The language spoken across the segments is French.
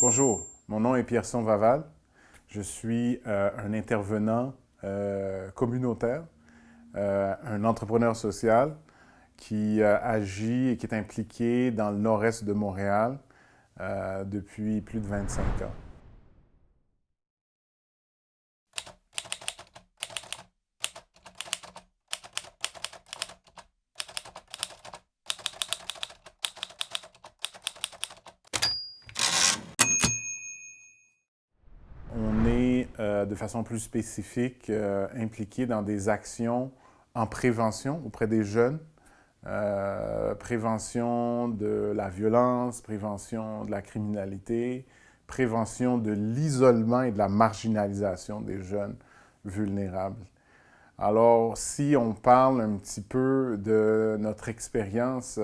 Bonjour, mon nom est Pierson Vaval. Je suis un intervenant communautaire, un entrepreneur social qui agit et qui est impliqué dans le nord-est de Montréal depuis plus de 25 ans. On est de façon plus spécifique impliqué dans des actions en prévention auprès des jeunes, prévention de la violence, prévention de la criminalité, prévention de l'isolement et de la marginalisation des jeunes vulnérables. Alors, si on parle un petit peu de notre expérience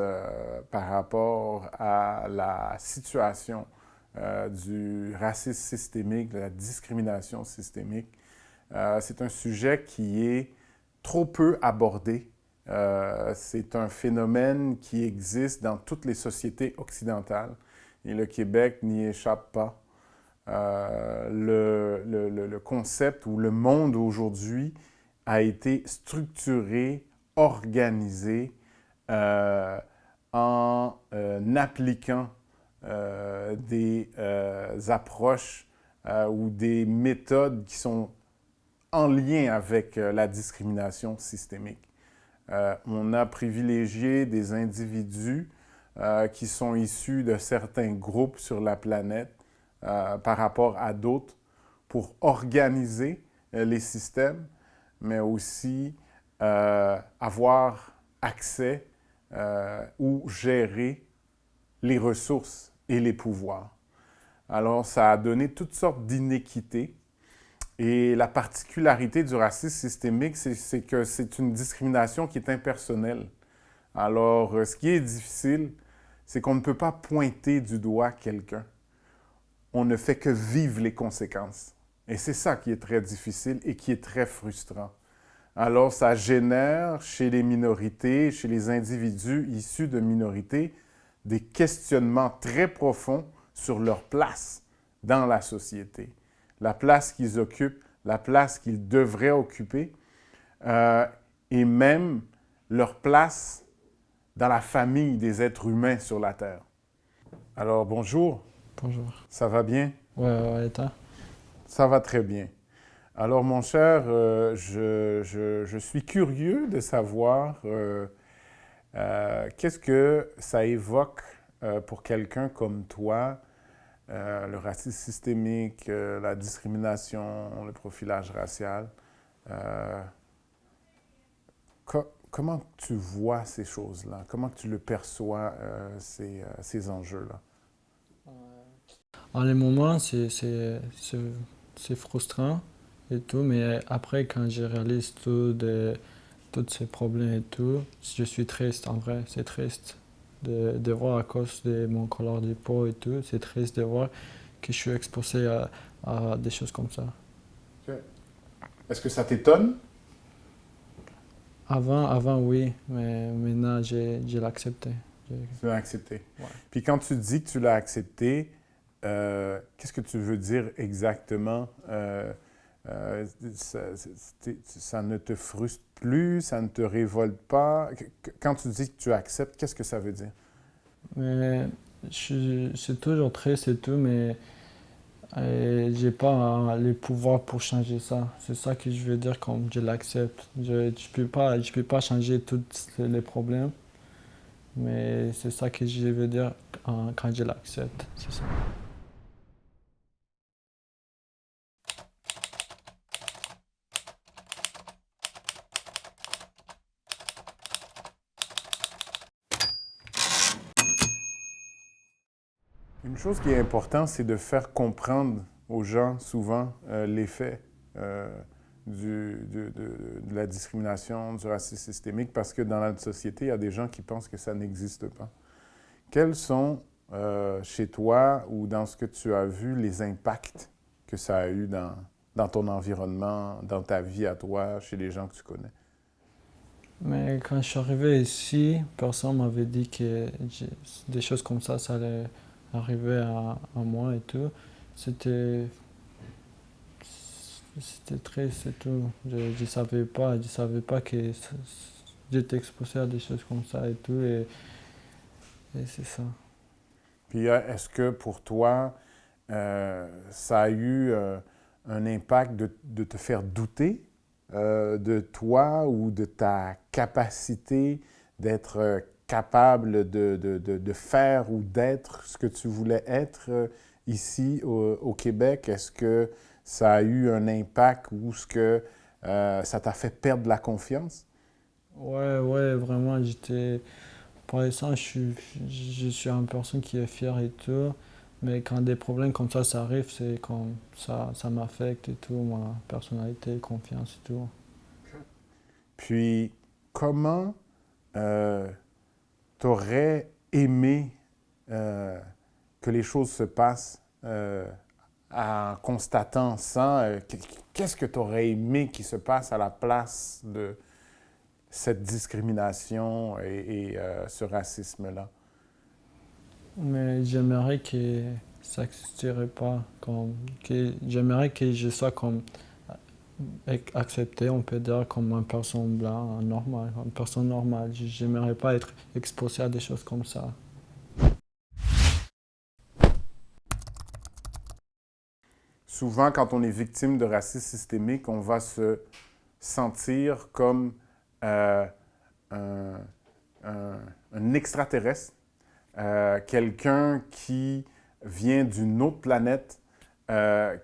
par rapport à la situation du racisme systémique, de la discrimination systémique, c'est un sujet qui est trop peu abordé. C'est un phénomène qui existe dans toutes les sociétés occidentales et le Québec n'y échappe pas. Le concept ou le monde aujourd'hui a été structuré, organisé en appliquant des approches ou des méthodes qui sont en lien avec la discrimination systémique. On a privilégié des individus qui sont issus de certains groupes sur la planète par rapport à d'autres pour organiser les systèmes, mais aussi avoir accès ou gérer les ressources et les pouvoirs. Alors, ça a donné toutes sortes d'inéquités. Et la particularité du racisme systémique, c'est que c'est une discrimination qui est impersonnelle. Alors, ce qui est difficile, c'est qu'on ne peut pas pointer du doigt quelqu'un. On ne fait que vivre les conséquences. Et c'est ça qui est très difficile et qui est très frustrant. Alors, ça génère chez les minorités, chez les individus issus de minorités, des questionnements très profonds sur leur place dans la société, la place qu'ils occupent, la place qu'ils devraient occuper, et même leur place dans la famille des êtres humains sur la Terre. Alors, bonjour, Bonjour. ça va bien? Ouais, et toi? Ça va très bien. Alors, mon cher, je suis curieux de savoir qu'est-ce que ça évoque pour quelqu'un comme toi, le racisme systémique, la discrimination, le profilage racial. Euh, comment tu vois ces choses-là? Comment tu le perçois, ces enjeux-là? En les moments, c'est frustrant et tout, mais après, quand je réalise tous ces problèmes et tout, je suis triste, en vrai, c'est triste de voir à cause de mon couleur de peau et tout, c'est triste de voir que je suis exposé à des choses comme ça. Ok. Est-ce que ça t'étonne? Avant, oui, mais maintenant, j'ai l'accepté. Tu l'as accepté. Ouais. Puis quand tu dis que tu l'as accepté, qu'est-ce que tu veux dire exactement? Ça ne te frustre plus, ça ne te révolte pas. Quand tu dis que tu acceptes, qu'est-ce que ça veut dire? Mais c'est toujours triste et tout, mais j'ai pas les pouvoirs pour changer ça. C'est ça que je veux dire quand je l'accepte. Je peux pas changer tous les problèmes, mais c'est ça que je veux dire quand je l'accepte. C'est ça. Une chose qui est importante, c'est de faire comprendre aux gens souvent l'effet de la discrimination, du racisme systémique, parce que dans notre société, il y a des gens qui pensent que ça n'existe pas. Quels sont, chez toi ou dans ce que tu as vu, les impacts que ça a eu dans ton environnement, dans ta vie à toi, chez les gens que tu connais? Mais quand je suis arrivé ici, personne m'avait dit que des choses comme ça allait arrivé à moi et tout, c'était c'était triste et tout. Je savais pas que j'étais exposé à des choses comme ça et tout, et c'est ça. Puis est-ce que pour toi, ça a eu un impact de te faire douter de toi ou de ta capacité d'être capable de faire ou d'être ce que tu voulais être ici au Québec? Est-ce que ça a eu un impact ou est-ce que ça t'a fait perdre la confiance? Ouais, vraiment, pour l'instant, je suis une personne qui est fière et tout, mais quand des problèmes comme ça arrive, c'est comme ça m'affecte et tout, ma personnalité, confiance et tout. Puis, comment t'aurais aimé euh, que les choses se passent en constatant ça? Qu'est-ce que tu aurais aimé qui se passe à la place de cette discrimination et ce racisme-là? Mais j'aimerais que ça n'existerait pas, j'aimerais que je sois comme accepté, on peut dire, comme une personne blanche, normale, une personne normale. J'aimerais pas être exposé à des choses comme ça. Souvent, quand on est victime de racisme systémique, on va se sentir comme euh, un, un- un extraterrestre, quelqu'un qui vient d'une autre planète,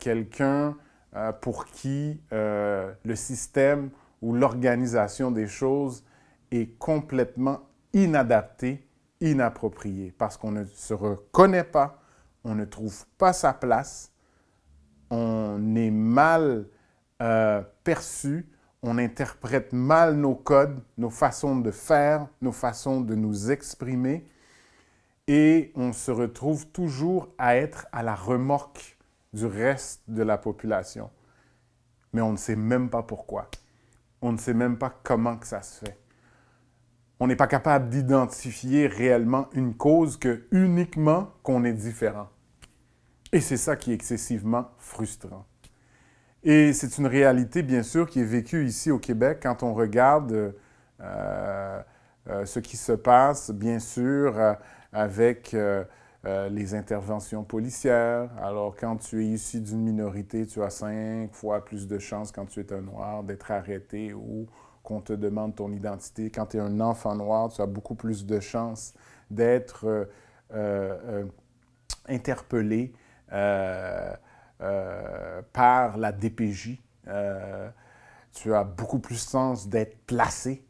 quelqu'un pour qui le système ou l'organisation des choses est complètement inadapté, inapproprié, parce qu'on ne se reconnaît pas, on ne trouve pas sa place, on est mal perçu, on interprète mal nos codes, nos façons de faire, nos façons de nous exprimer, et on se retrouve toujours à être à la remorque du reste de la population. Mais on ne sait même pas pourquoi. On ne sait même pas comment que ça se fait. On n'est pas capable d'identifier réellement une cause que uniquement qu'on est différent. Et c'est ça qui est excessivement frustrant. Et c'est une réalité, bien sûr, qui est vécue ici au Québec quand on regarde ce qui se passe, bien sûr, avec les interventions policières. Alors, quand tu es issu d'une minorité, tu as 5 fois plus de chances quand tu es un noir d'être arrêté ou qu'on te demande ton identité. Quand tu es un enfant noir, tu as beaucoup plus de chances d'être interpellé par la DPJ. Tu as beaucoup plus de chances d'être placé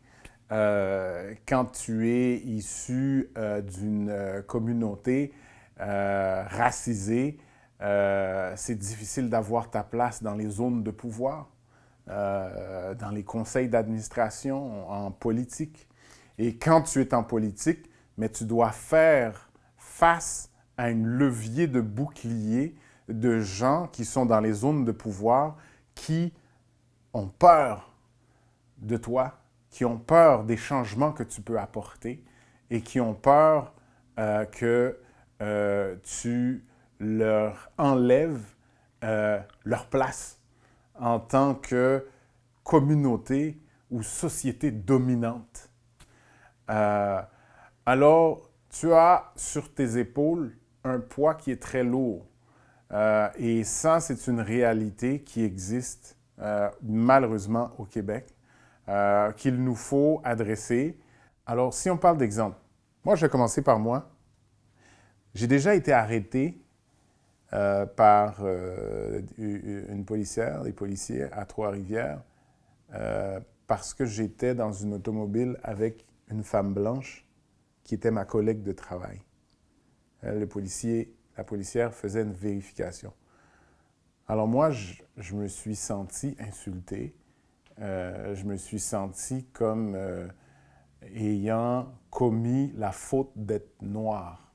quand tu es issu d'une communauté racisée. C'est difficile d'avoir ta place dans les zones de pouvoir, dans les conseils d'administration, en politique. Et quand tu es en politique, mais tu dois faire face à un levier de bouclier de gens qui sont dans les zones de pouvoir, qui ont peur de toi, qui ont peur des changements que tu peux apporter et qui ont peur que tu leur enlèves leur place en tant que communauté ou société dominante. Euh, alors, tu as sur tes épaules un poids qui est très lourd. Et ça, c'est une réalité qui existe malheureusement au Québec, qu'il nous faut adresser. Alors, si on parle d'exemple, moi, je vais commencer par moi. J'ai déjà été arrêté par une policière, des policiers à Trois-Rivières, parce que j'étais dans une automobile avec une femme blanche qui était ma collègue de travail. La policière faisait une vérification. Alors moi, je me suis senti insulté. Je me suis senti comme ayant commis la faute d'être noir.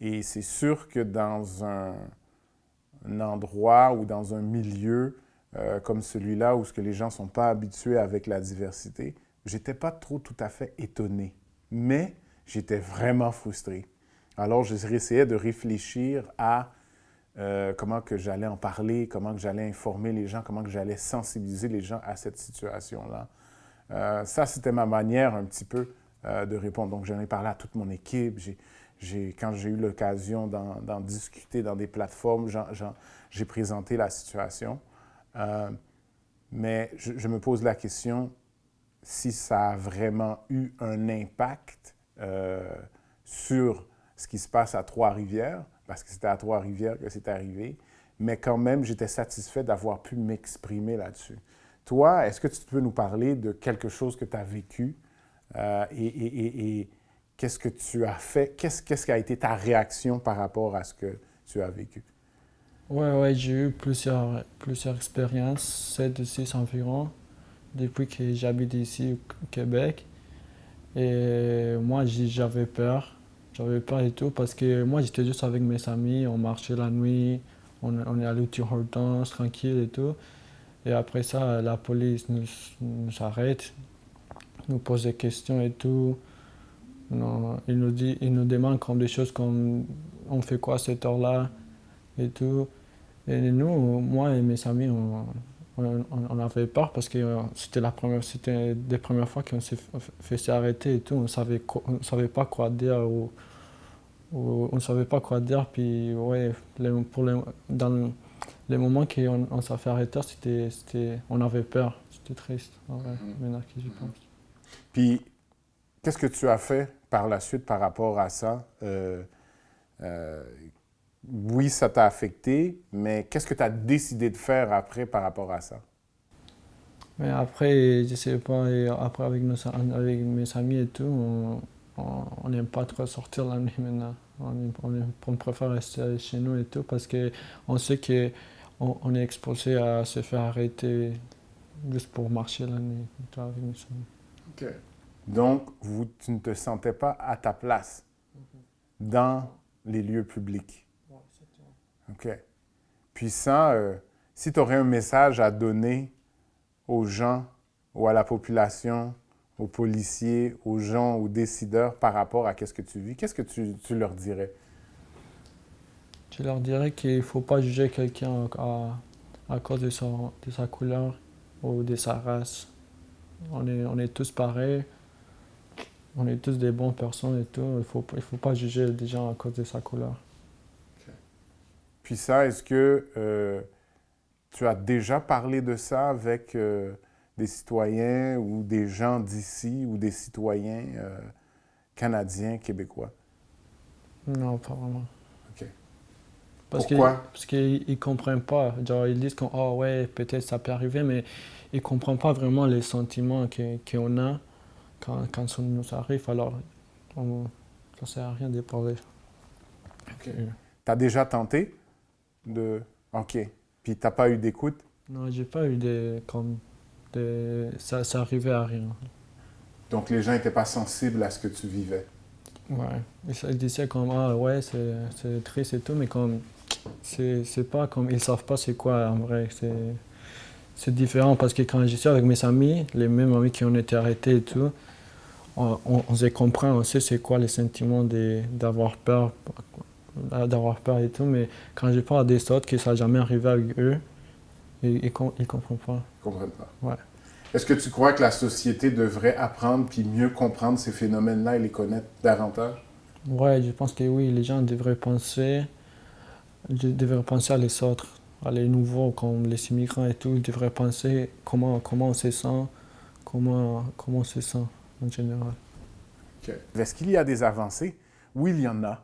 Et c'est sûr que dans un endroit ou dans un milieu comme celui-là où ce que les gens ne sont pas habitués avec la diversité, j'étais pas trop tout à fait étonné. Mais j'étais vraiment frustré. Alors, j'essayais de réfléchir à comment que j'allais en parler, comment que j'allais informer les gens, comment que j'allais sensibiliser les gens à cette situation-là. Ça, c'était ma manière un petit peu de répondre. Donc, j'en ai parlé à toute mon équipe. Quand j'ai eu l'occasion d'en discuter dans des plateformes, j'ai présenté la situation. Mais je me pose la question si ça a vraiment eu un impact sur ce qui se passe à Trois-Rivières, parce que c'était à Trois-Rivières que c'est arrivé, mais quand même, j'étais satisfait d'avoir pu m'exprimer là-dessus. Toi, est-ce que tu peux nous parler de quelque chose que tu as vécu et qu'est-ce que tu as fait? Qu'est-ce qui a été ta réaction par rapport à ce que tu as vécu? Ouais, j'ai eu plusieurs expériences, 7 ou 6 environ, depuis que j'habite ici au Québec. Et moi, j'avais peur. J'avais peur et tout parce que moi, j'étais juste avec mes amis, on marchait la nuit, on est allé au Tim Hortons, tranquille et tout. Et après ça, la police nous arrête, nous pose des questions et tout. Non, il nous demande comme des choses comme on fait quoi à cette heure-là et tout. Et nous, moi et mes amis, on avait peur parce que c'était des premières fois qu'on s'est fait arrêter et tout. On savait pas quoi dire ou on savait pas quoi dire. Puis ouais, dans les moments qu'on s'est fait arrêter, on avait peur. C'était triste, en vrai, maintenant que j'y pense. Puis, qu'est-ce que tu as fait par la suite par rapport à ça? Euh, oui, ça t'a affecté, mais qu'est-ce que tu as décidé de faire après par rapport à ça? Mais après, je sais pas, et après avec mes amis et tout, on n'aime pas trop sortir la nuit maintenant. On préfère rester chez nous et tout parce que on sait on est exposé à se faire arrêter juste pour marcher la nuit tu vois, avec mes amis. OK. Donc, tu ne te sentais pas à ta place dans les lieux publics. OK. Puis ça, si tu aurais un message à donner aux gens ou à la population, aux policiers, aux gens, aux décideurs par rapport à qu'est-ce que tu vis, qu'est-ce que tu leur dirais? Je leur dirais qu'il ne faut pas juger quelqu'un à cause de sa couleur ou de sa race. On est tous pareils, on est tous des bonnes personnes et tout. Il faut pas juger des gens à cause de sa couleur. Puis ça, est-ce que tu as déjà parlé de ça avec des citoyens ou des gens d'ici ou des citoyens canadiens, québécois? Non, pas vraiment. OK. Parce Pourquoi? parce qu'ils ne comprennent pas. Genre, ils disent qu'on, oh ouais, peut-être ça peut arriver, mais ils ne comprennent pas vraiment les sentiments qu'on a quand ça nous arrive. Alors, ça ne sert à rien de parler. OK. Tu as déjà tenté de... OK. Puis tu n'as pas eu d'écoute? Non, j'ai pas eu ça arrivait à rien. Donc les gens n'étaient pas sensibles à ce que tu vivais. Ouais. Ils disaient comme, ah ouais, c'est triste et tout, mais comme, c'est pas comme, ils savent pas c'est quoi en vrai. C'est différent parce que quand je suis avec mes amis, les mêmes amis qui ont été arrêtés et tout, on se comprend, on sait c'est quoi les sentiments d'avoir peur et tout, mais quand je parle à des autres que ça n'a jamais arrivé avec eux, ils comprennent pas. Ils ne comprennent pas. Ouais. Est-ce que tu crois que la société devrait apprendre puis mieux comprendre ces phénomènes-là et les connaître davantage? Ouais, je pense que oui, les gens devraient penser à les autres, à les nouveaux comme les immigrants et tout, ils devraient penser comment on se sent, comment on se sent en général. OK. Est-ce qu'il y a des avancées? Oui, il y en a.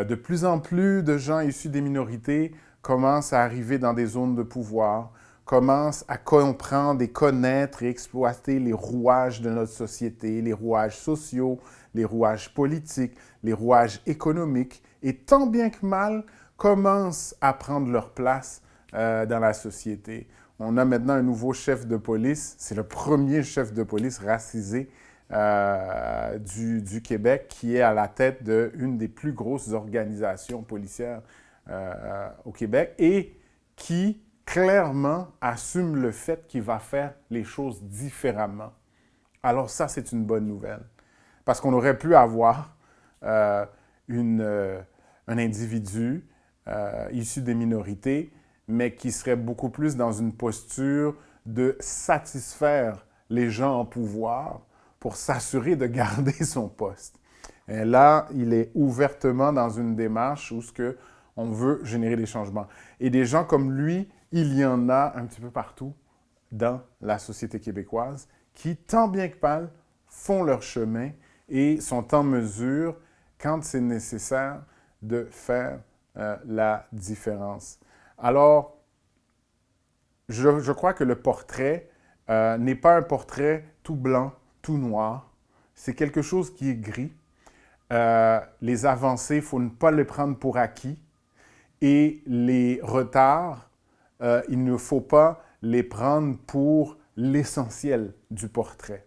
De plus en plus de gens issus des minorités commencent à arriver dans des zones de pouvoir, commencent à comprendre et connaître et exploiter les rouages de notre société, les rouages sociaux, les rouages politiques, les rouages économiques, et tant bien que mal commencent à prendre leur place dans la société. On a maintenant un nouveau chef de police, c'est le premier chef de police racisé du Québec qui est à la tête d'une des plus grosses organisations policières au Québec et qui clairement assume le fait qu'il va faire les choses différemment. Alors ça, c'est une bonne nouvelle. Parce qu'on aurait pu avoir un individu issu des minorités, mais qui serait beaucoup plus dans une posture de satisfaire les gens en pouvoir pour s'assurer de garder son poste. Et là, il est ouvertement dans une démarche où on veut générer des changements. Et des gens comme lui, il y en a un petit peu partout dans la société québécoise qui, tant bien que mal, font leur chemin et sont en mesure, quand c'est nécessaire, de faire la différence. Alors, je crois que le portrait n'est pas un portrait tout blanc, tout noir. C'est quelque chose qui est gris. Les avancées, il ne faut pas les prendre pour acquis. Et les retards, il ne faut pas les prendre pour l'essentiel du portrait.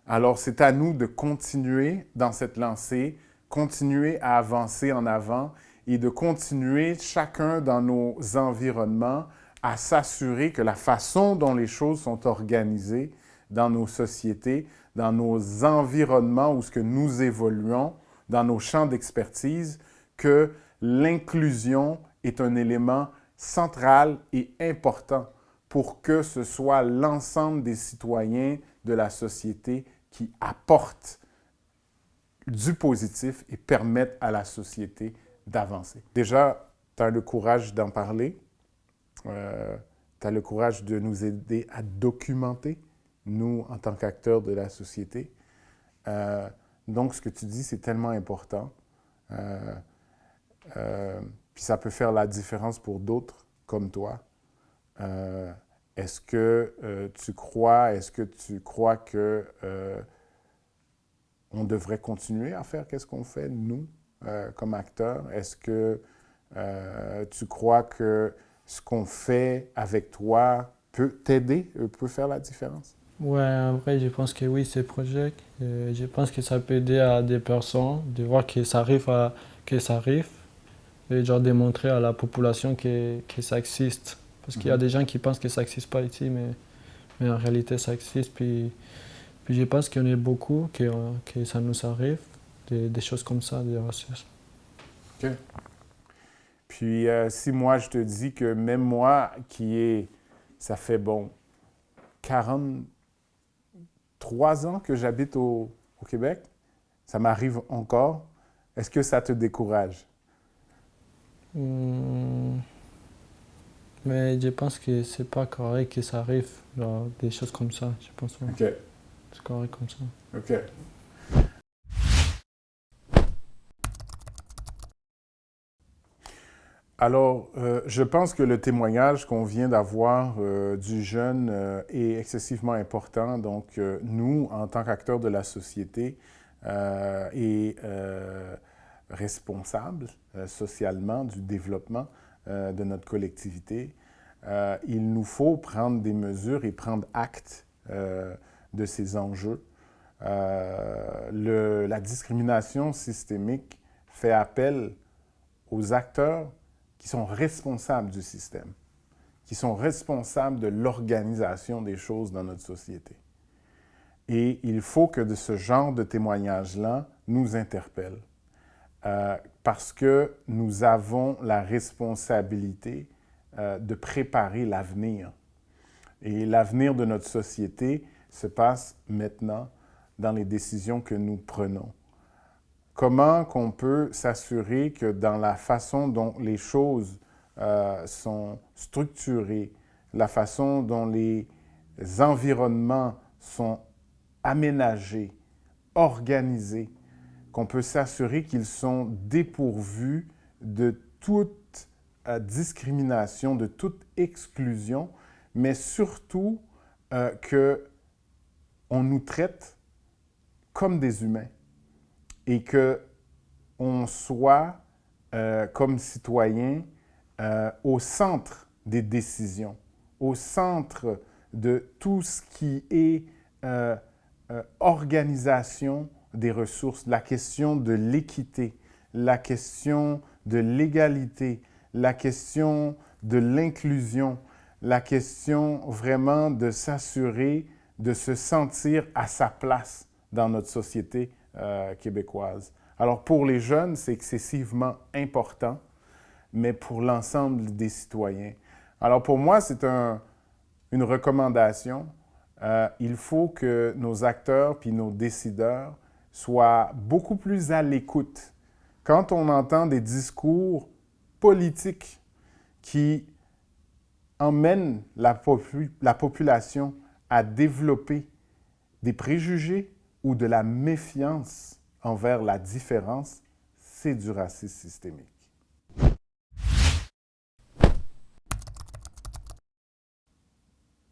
Alors, c'est à nous de continuer dans cette lancée, continuer à avancer en avant et de continuer chacun dans nos environnements à s'assurer que la façon dont les choses sont organisées dans nos sociétés, dans nos environnements où ce que nous évoluons, dans nos champs d'expertise, que l'inclusion est un élément central et important pour que ce soit l'ensemble des citoyens de la société qui apportent du positif et permettent à la société d'avancer. Déjà, tu as le courage d'en parler, tu as le courage de nous aider à documenter, nous, en tant qu'acteurs de la société. Donc, ce que tu dis, c'est tellement important. Puis ça peut faire la différence pour d'autres comme toi. Est-ce que tu crois que on devrait continuer à faire qu'est-ce qu'on fait, nous, comme acteurs? Est-ce que tu crois que ce qu'on fait avec toi peut t'aider, peut faire la différence? Ouais, en vrai, je pense que oui, ces projets, je pense que ça peut aider à des personnes de voir que ça arrive, que ça arrive, et genre démontrer à la population que ça existe. Parce qu'il y a des gens qui pensent que ça n'existe pas ici, mais en réalité, ça existe. Puis je pense qu'il y en a beaucoup que ça nous arrive, des choses comme ça, des racistes. OK. Puis, si moi, je te dis que même moi, ça fait, 43 ans que j'habite au Québec, ça m'arrive encore, est-ce que ça te décourage? Mais je pense que c'est pas correct que ça arrive, genre, des choses comme ça, je pense. Ouais. OK. C'est correct comme ça. OK. Alors, je pense que le témoignage qu'on vient d'avoir du jeune est excessivement important. Donc, nous, en tant qu'acteurs de la société et responsables socialement du développement de notre collectivité, il nous faut prendre des mesures et prendre acte de ces enjeux. La discrimination systémique fait appel aux acteurs qui sont responsables du système, qui sont responsables de l'organisation des choses dans notre société. Et il faut que de ce genre de témoignages-là nous interpellent, parce que nous avons la responsabilité de préparer l'avenir. Et l'avenir de notre société se passe maintenant dans les décisions que nous prenons. Comment qu'on peut s'assurer que dans la façon dont les choses sont structurées, la façon dont les environnements sont aménagés, organisés, qu'on peut s'assurer qu'ils sont dépourvus de toute discrimination, de toute exclusion, mais surtout qu'on nous traite comme des humains et qu'on soit, comme citoyens, au centre des décisions, au centre de tout ce qui est organisation des ressources, la question de l'équité, la question de l'égalité, la question de l'inclusion, la question vraiment de s'assurer de se sentir à sa place dans notre société québécoise. Alors, pour les jeunes, c'est excessivement important, mais pour l'ensemble des citoyens. Alors, pour moi, c'est une recommandation. Il faut que nos acteurs puis nos décideurs soient beaucoup plus à l'écoute. Quand on entend des discours politiques qui emmènent la population à développer des préjugés ou de la méfiance envers la différence, c'est du racisme systémique.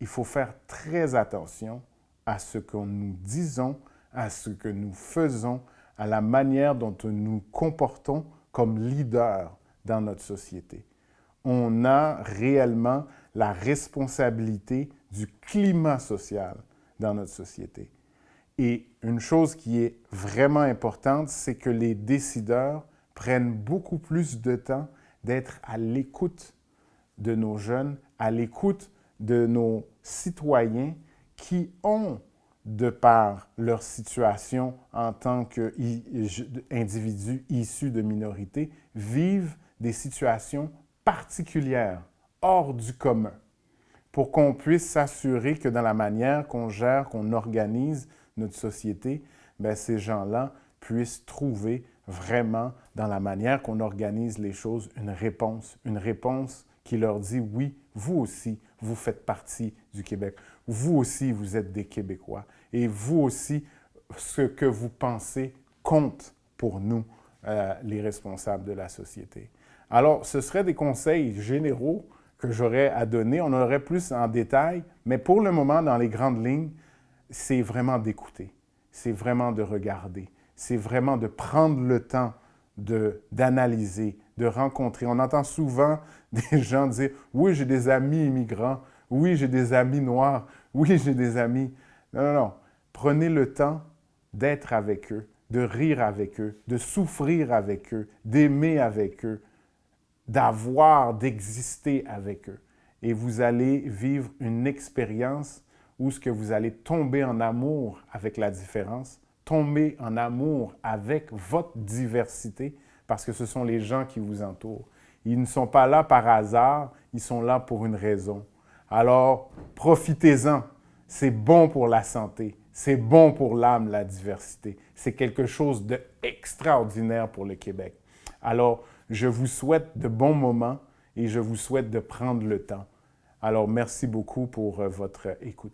Il faut faire très attention à ce que nous disons, à ce que nous faisons, à la manière dont nous nous comportons comme leaders dans notre société. On a réellement la responsabilité du climat social dans notre société. Et une chose qui est vraiment importante, c'est que les décideurs prennent beaucoup plus de temps d'être à l'écoute de nos jeunes, à l'écoute de nos citoyens qui ont, de par leur situation en tant qu'individus issus de minorités, vivent des situations particulières, hors du commun, pour qu'on puisse s'assurer que dans la manière qu'on gère, qu'on organise notre société, bien, ces gens-là puissent trouver vraiment, dans la manière qu'on organise les choses, une réponse qui leur dit, oui, vous aussi, vous faites partie du Québec. Vous aussi, vous êtes des Québécois. Et vous aussi, ce que vous pensez compte pour nous, les responsables de la société. Alors, ce seraient des conseils généraux que j'aurais à donner. On aurait plus en détail, mais pour le moment, dans les grandes lignes, c'est vraiment d'écouter, c'est vraiment de regarder, c'est vraiment de prendre le temps d'analyser, de rencontrer. On entend souvent des gens dire « Oui, j'ai des amis immigrants. Oui, j'ai des amis noirs. Oui, j'ai des amis... » Non, non, non. Prenez le temps d'être avec eux, de rire avec eux, de souffrir avec eux, d'aimer avec eux, d'exister avec eux. Et vous allez vivre une expérience où ce que vous allez tomber en amour avec la différence, tomber en amour avec votre diversité, parce que ce sont les gens qui vous entourent. Ils ne sont pas là par hasard, ils sont là pour une raison. Alors, profitez-en. C'est bon pour la santé, c'est bon pour l'âme, la diversité. C'est quelque chose d'extraordinaire pour le Québec. Alors, je vous souhaite de bons moments et je vous souhaite de prendre le temps. Alors, merci beaucoup pour votre écoute.